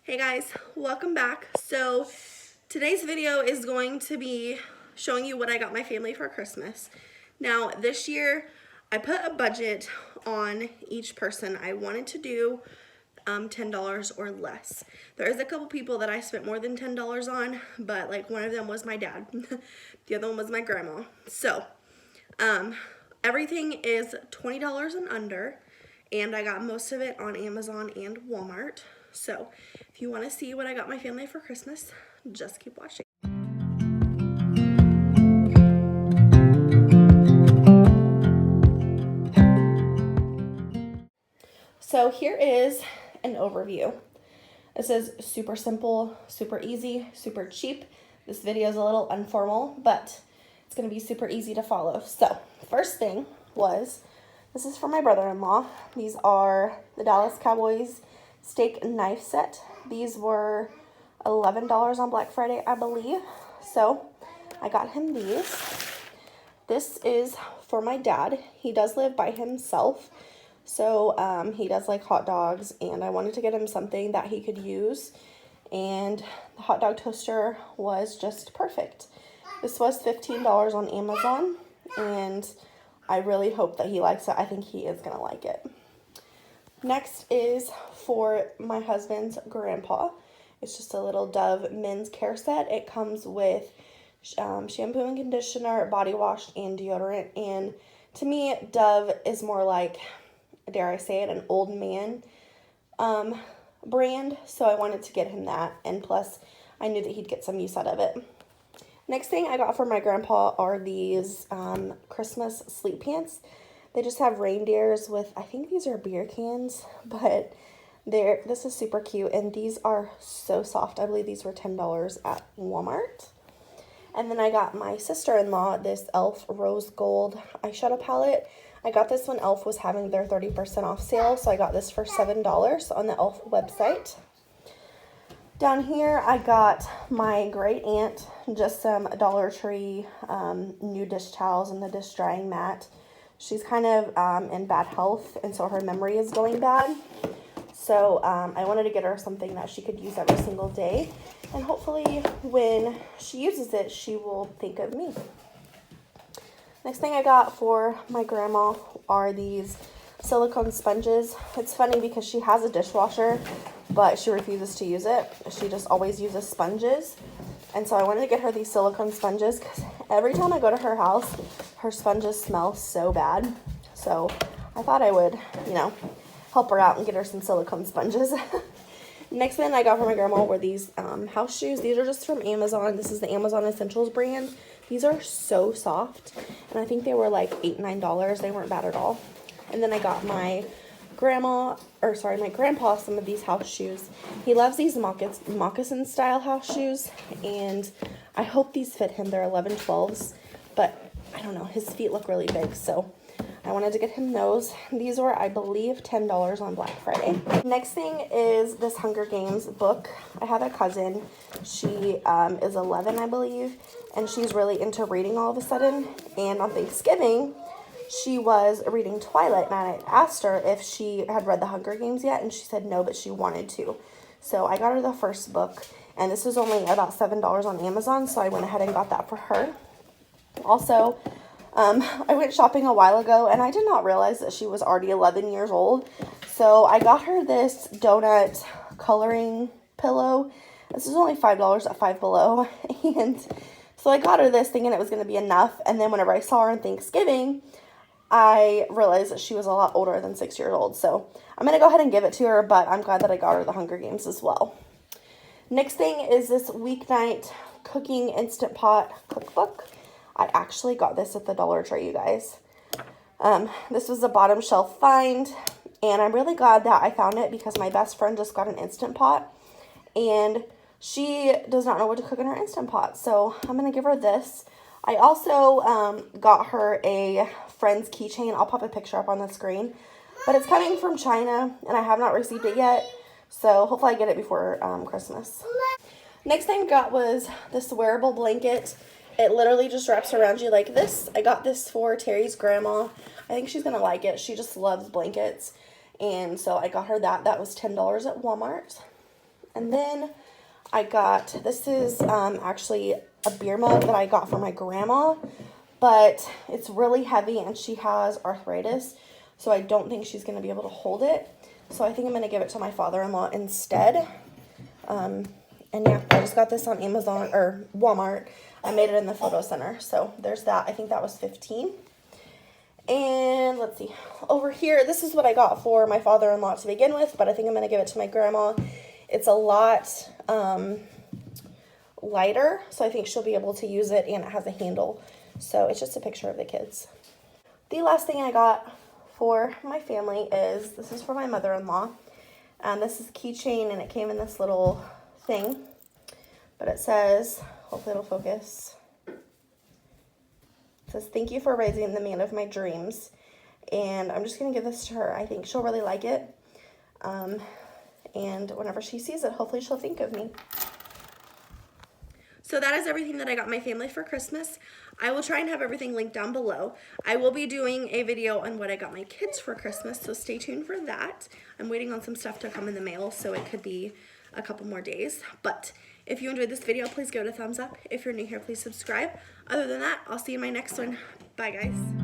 Hey guys, welcome back. So today's video is going to be showing you what I got my family for Christmas. Now this year I put a budget on each person. I wanted to do $10 or less. There is a couple people that I spent more than $10 on, but like one of them was my dad. The other one was my grandma. So everything is $20 and under, and I got most of it on Amazon and Walmart. So if you want to see what I got my family for Christmas, just keep watching. So here is an overview. This is super simple, super easy, super cheap. This video is a little informal, but it's going to be super easy to follow. So first thing was, this is for my brother-in-law. These are the Dallas Cowboys steak knife set. These were $11 on Black Friday, I believe. So I got him these. This is for my dad. He does live by himself. So he does like hot dogs, and I wanted to get him something that he could use. And the hot dog toaster was just perfect. This was $15 on Amazon, and I really hope that he likes it. I think he is going to like it. Next is for my husband's grandpa. It's just a little Dove men's care set. It comes with shampoo and conditioner, body wash, and deodorant. And to me, Dove is more like, dare I say it, an old man brand. So I wanted to get him that. And plus, I knew that he'd get some use out of it. Next thing I got for my grandpa are these Christmas sleep pants. They just have reindeers with, I think these are beer cans, but this is super cute, and these are so soft. I believe these were $10 at Walmart. And then I got my sister-in-law this e.l.f. Rose Gold eyeshadow palette. I got this when e.l.f. was having their 30% off sale, so I got this for $7 on the e.l.f. website. Down here, I got my great aunt just some Dollar Tree new dish towels and the dish drying mat. She's kind of in bad health, and so her memory is going bad. So I wanted to get her something that she could use every single day. And hopefully when she uses it, she will think of me. Next thing I got for my grandma are these silicone sponges. It's funny because she has a dishwasher, but she refuses to use it. She just always uses sponges. And so I wanted to get her these silicone sponges because every time I go to her house, her sponges smell so bad. So I thought I would, help her out and get her some silicone sponges. Next thing I got for my grandma were these house shoes. These are just from Amazon. This is the Amazon Essentials brand. These are so soft, and I think they were like $8, $9. They weren't bad at all. And then I got my grandpa some of these house shoes. He loves these moccasin style house shoes, and I hope these fit him. They're 11/12s, but I don't know, his feet look really big, so I wanted to get him those. These were, I believe, $10 on Black Friday. Next thing is this Hunger Games book. I have a cousin. She is 11, I believe, and she's really into reading all of a sudden. And on Thanksgiving, she was reading Twilight, and I asked her if she had read the Hunger Games yet, and she said no, but she wanted to. So I got her the first book, and this was only about $7 on Amazon, so I went ahead and got that for her. Also, I went shopping a while ago, and I did not realize that she was already 11 years old. So I got her this donut coloring pillow. This is only $5 at Five Below. And so I got her this thinking it was going to be enough. And then whenever I saw her on Thanksgiving, I realized that she was a lot older than 6 years old. So I'm going to go ahead and give it to her, but I'm glad that I got her the Hunger Games as well. Next thing is this weeknight cooking Instant Pot cookbook. I actually got this at the Dollar Tree, you guys. This was a bottom shelf find, and I'm really glad that I found it because my best friend just got an Instant Pot, and she does not know what to cook in her Instant Pot, so I'm going to give her this. I also got her a friend's keychain. I'll pop a picture up on the screen, but it's coming from China, and I have not received it yet, so hopefully I get it before Christmas. Next thing I got was this wearable blanket. It literally just wraps around you like this. I got this for Terry's grandma. I think she's going to like it. She just loves blankets. And so I got her that. That was $10 at Walmart. And then I got, this is actually a beer mug that I got for my grandma, but it's really heavy and she has arthritis, so I don't think she's going to be able to hold it. So I think I'm going to give it to my father-in-law instead. And yeah, I just got this on Amazon or Walmart. I made it in the photo center. So there's that. I think that was $15. And let's see. Over here, this is what I got for my father-in-law to begin with, but I think I'm going to give it to my grandma. It's a lot lighter, so I think she'll be able to use it, and it has a handle. So it's just a picture of the kids. The last thing I got for my family is, this is for my mother-in-law. And this is a keychain, and it came in this little thing. But it says, hopefully it'll focus. It says, "Thank you for raising the man of my dreams." And I'm just going to give this to her. I think she'll really like it. And whenever she sees it, hopefully she'll think of me. So that is everything that I got my family for Christmas. I will try and have everything linked down below. I will be doing a video on what I got my kids for Christmas, so stay tuned for that. I'm waiting on some stuff to come in the mail, so it could be a couple more days. But if you enjoyed this video, please give it a thumbs up. If you're new here, please subscribe. Other than that, I'll see you in my next one. Bye, guys.